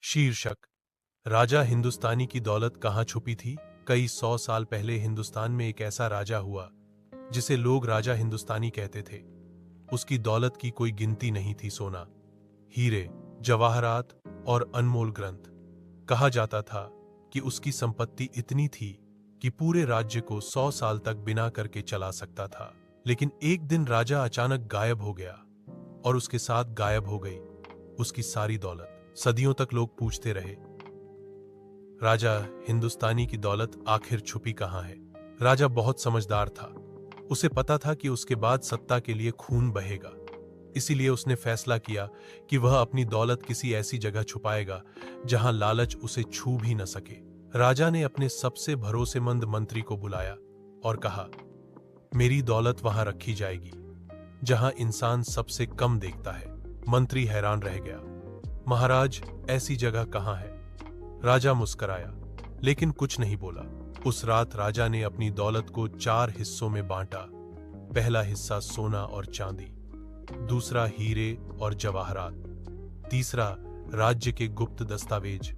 शीर्षक: राजा हिंदुस्तानी की दौलत कहाँ छुपी थी। कई 100 साल पहले हिंदुस्तान में एक ऐसा राजा हुआ जिसे लोग राजा हिंदुस्तानी कहते थे। उसकी दौलत की कोई गिनती नहीं थी। सोना, हीरे, जवाहरात और अनमोल ग्रंथ। कहा जाता था कि उसकी संपत्ति इतनी थी कि पूरे राज्य को 100 साल तक बिना करके चला सकता था। लेकिन एक दिन राजा अचानक गायब हो गया और उसके साथ गायब हो गई उसकी सारी दौलत। सदियों तक लोग पूछते रहे, राजा हिंदुस्तानी की दौलत आखिर छुपी कहाँ है। राजा बहुत समझदार था। उसे पता था कि उसके बाद सत्ता के लिए खून बहेगा। इसीलिए उसने फैसला किया कि वह अपनी दौलत किसी ऐसी जगह छुपाएगा जहां लालच उसे छू भी न सके। राजा ने अपने सबसे भरोसेमंद मंत्री को बुलाया और कहा, मेरी दौलत वहां रखी जाएगी जहां इंसान सबसे कम देखता है। मंत्री हैरान रह गया। महाराज, ऐसी जगह कहां है? राजा मुस्कुराया, लेकिन कुछ नहीं बोला। उस रात राजा ने अपनी दौलत को 4 हिस्सों में बांटा। पहला हिस्सा सोना और चांदी, दूसरा हीरे और जवाहरात, तीसरा राज्य के गुप्त दस्तावेज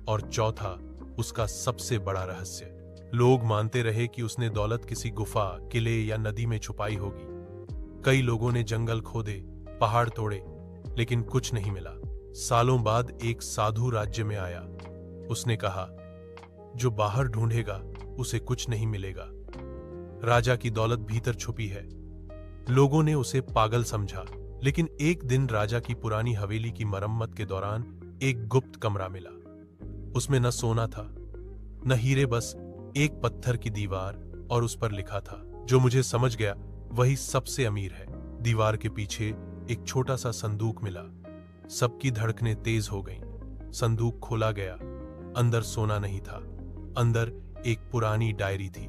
और चौथा उसका सबसे बड़ा रहस्य। लोग मानते रहे कि उसने दौलत किसी गुफा, किले या नदी में छुपाई होगी। कई लोगों ने जंगल खोदे, पहाड़ तोड़े, लेकिन कुछ नहीं मिला। सालों बाद एक साधु राज्य में आया। उसने कहा, जो बाहर ढूंढेगा उसे कुछ नहीं मिलेगा। राजा की दौलत भीतर छुपी है। लोगों ने उसे पागल समझा, लेकिन एक दिन राजा की पुरानी हवेली की मरम्मत के दौरान एक गुप्त कमरा मिला। उसमें न सोना था न हीरे, बस एक पत्थर की दीवार, और उस पर लिखा था, जो मुझे समझ गया वही सबसे अमीर है। दीवार के पीछे एक छोटा सा संदूक मिला। सबकी धड़कनें तेज हो गईं। संदूक खोला गया। अंदर सोना नहीं था, अंदर एक पुरानी डायरी थी।